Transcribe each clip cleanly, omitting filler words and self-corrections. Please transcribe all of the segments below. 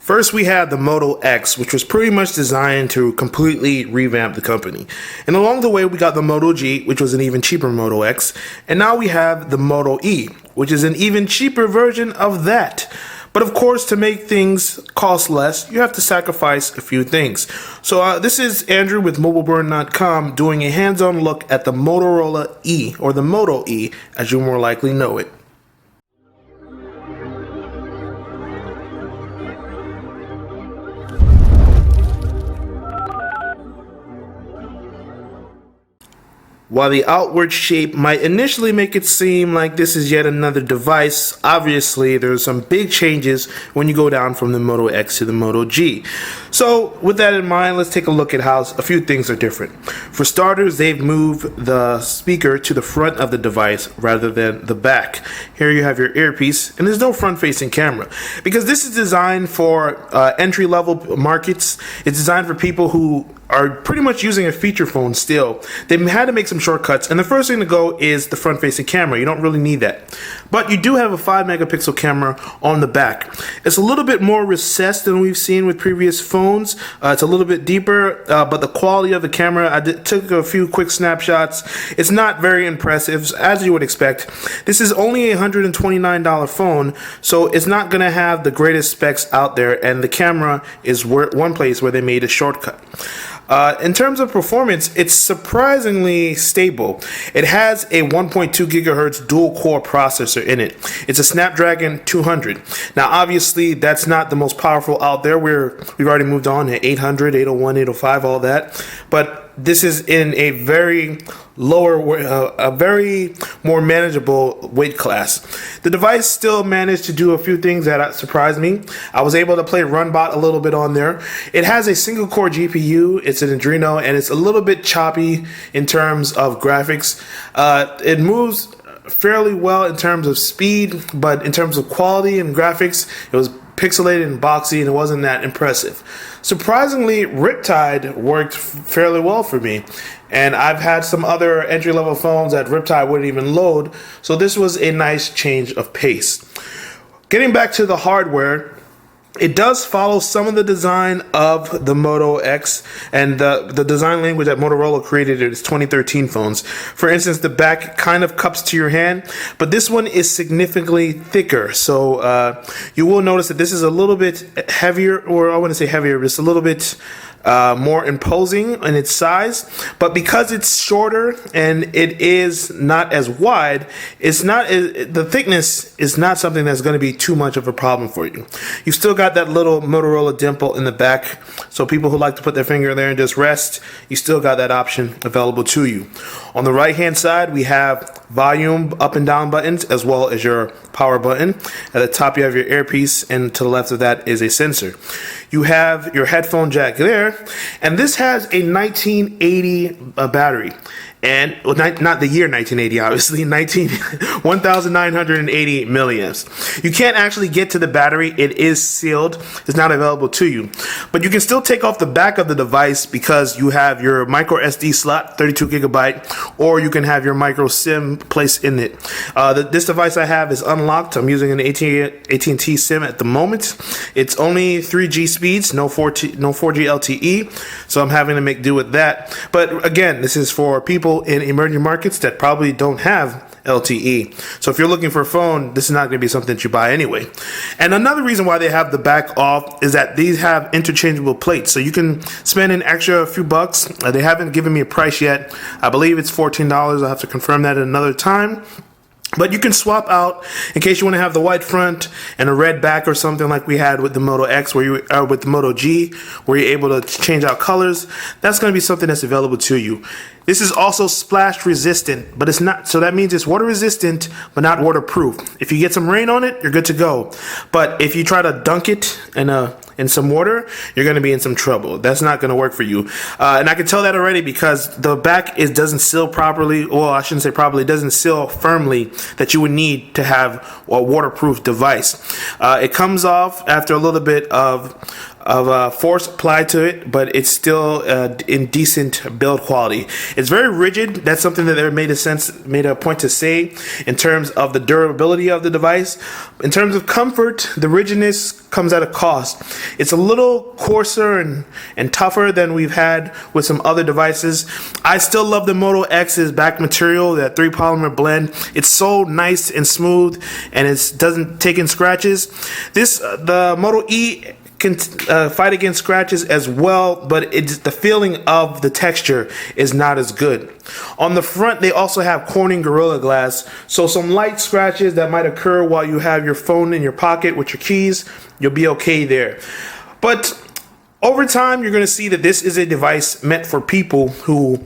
First, we had the Moto X, which was pretty much designed to completely revamp the company. And along the way, we got the Moto G, which was an even cheaper Moto X. And now we have the Moto E, which is an even cheaper version of that. But of course, to make things cost less, you have to sacrifice a few things. So this is Andrew with mobileburn.com doing a hands-on look at the Motorola E, or the Moto E, as you more likely know it. While the outward shape might initially make it seem like this is yet another device, obviously there's some big changes when you go down from the Moto X to the Moto G. So with that in mind, let's take a look at how a few things are different. For starters, they've moved the speaker to the front of the device rather than the back. Here you have your earpiece, and there's no front-facing camera. Because this is designed for entry-level markets. It's designed for people who are pretty much using a feature phone still. They had to make some shortcuts, and the first thing to go is the front-facing camera. You don't really need that. But you do have a 5-megapixel camera on the back. It's a little bit more recessed than we've seen with previous phones. It's a little bit deeper, but the quality of the camera, I took a few quick snapshots. It's not very impressive, as you would expect. This is only a $129 phone, so it's not going to have the greatest specs out there, and the camera is one place where they made a shortcut. In terms of performance, it's surprisingly stable. It has a 1.2 gigahertz dual-core processor in it. It's a Snapdragon 200. Now, obviously, that's not the most powerful out there. We've already moved on to 800, 801, 805, all that. But this is in a very very more manageable weight class. The device still managed to do a few things that surprised me. I was able to play Runbot a little bit on there. It has a single core GPU. It's an Adreno, and it's a little bit choppy in terms of graphics. It moves fairly well in terms of speed, but in terms of quality and graphics, it was pixelated and boxy, and it wasn't that impressive. Surprisingly, Riptide worked fairly well for me, and I've had some other entry-level phones that Riptide wouldn't even load, so this was a nice change of pace. Getting back to the hardware, it does follow some of the design of the Moto X, and the design language that Motorola created in its 2013 phones. For instance, the back kind of cups to your hand, but this one is significantly thicker. So you will notice that this is a little bit heavier, or I wouldn't say heavier, but it's a little bit more imposing in its size. But because it's shorter and it is not as wide, the thickness is not something that's going to be too much of a problem for you. You've still got that little Motorola dimple in the back, so people who like to put their finger there and just rest, you still got that option available to you. On the right hand side, we have volume up and down buttons, as well as your power button. At the top you have your earpiece, and to the left of that is a sensor. You have your headphone jack there, and this has a 1980 battery. And well, not the year 1980, obviously, 1980 milliamps. You can't actually get to the battery. It is sealed. It's not available to you. But you can still take off the back of the device because you have your micro SD slot, 32 gigabyte, or you can have your micro SIM placed in it. This device I have is unlocked. I'm using an AT&T SIM at the moment. It's only 3G speeds, no 4G LTE, so I'm having to make do with that. But again, this is for people in emerging markets that probably don't have LTE. So if you're looking for a phone, this is not going to be something that you buy anyway. And another reason why they have the back off is that these have interchangeable plates, so you can spend an extra few bucks. They haven't given me a price yet. I believe it's $14. I'll have to confirm that at another time. But you can swap out in case you want to have the white front and a red back or something like we had with the Moto X, with the Moto G, where you're able to change out colors. That's going to be something that's available to you. This is also splash resistant, but it's not, so that means it's water resistant, but not waterproof. If you get some rain on it, you're good to go. But if you try to dunk it in some water, you're going to be in some trouble. That's not going to work for you. And I can tell that already because the back doesn't seal properly. Well, I shouldn't say properly. It doesn't seal firmly that you would need to have a waterproof device. It comes off after a little bit of force applied to it, but it's still in decent build quality. It's very rigid. That's something that they made a point to say in terms of the durability of the device. In terms of comfort, the rigidness comes at a cost. It's a little coarser and tougher than we've had with some other devices. I still love the Moto X's back material, that 3-polymer blend. It's so nice and smooth, and it doesn't take in scratches. The Moto E can fight against scratches as well, but the feeling of the texture is not as good. On the front, they also have Corning Gorilla Glass, so some light scratches that might occur while you have your phone in your pocket with your keys, you'll be okay there. But over time, you're going to see that this is a device meant for people who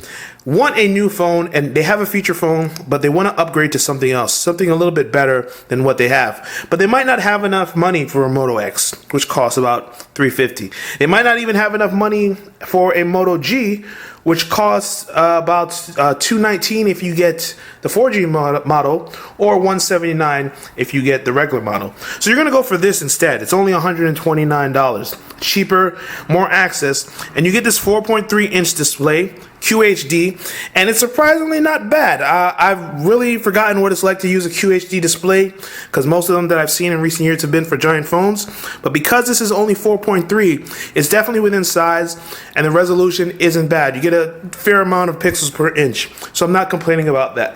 want a new phone and they have a feature phone, but they want to upgrade to something else, something a little bit better than what they have. But they might not have enough money for a Moto X, which costs about $350. They might not even have enough money for a Moto G, which costs about $219 if you get the 4G model, or $179 if you get the regular model. So you're going to go for this instead. It's only $129. Cheaper, more access, and you get this 4.3-inch display, QHD, and it's surprisingly not bad. I've really forgotten what it's like to use a QHD display, because most of them that I've seen in recent years have been for giant phones. But because this is only 4.3, it's definitely within size, and the resolution isn't bad. You get a fair amount of pixels per inch, so I'm not complaining about that.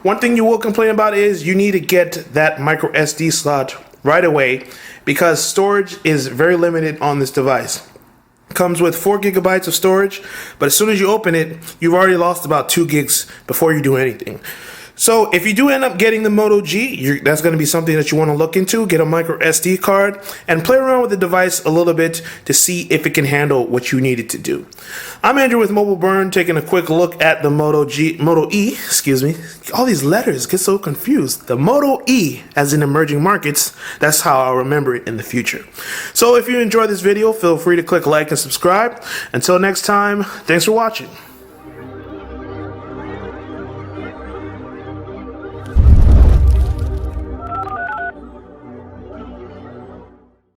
One thing you will complain about is you need to get that micro SD slot right away, because storage is very limited on this device. Comes with 4 gigabytes of storage, but as soon as you open it, you've already lost about 2 gigs before you do anything. So if you do end up getting the Moto G, that's going to be something that you want to look into. Get a micro SD card and play around with the device a little bit to see if it can handle what you need it to do. I'm Andrew with mobileburn, taking a quick look at the Moto E, excuse me. All these letters get so confused. The Moto E, as in emerging markets, that's how I'll remember it in the future. So if you enjoyed this video, feel free to click like and subscribe. Until next time, thanks for watching.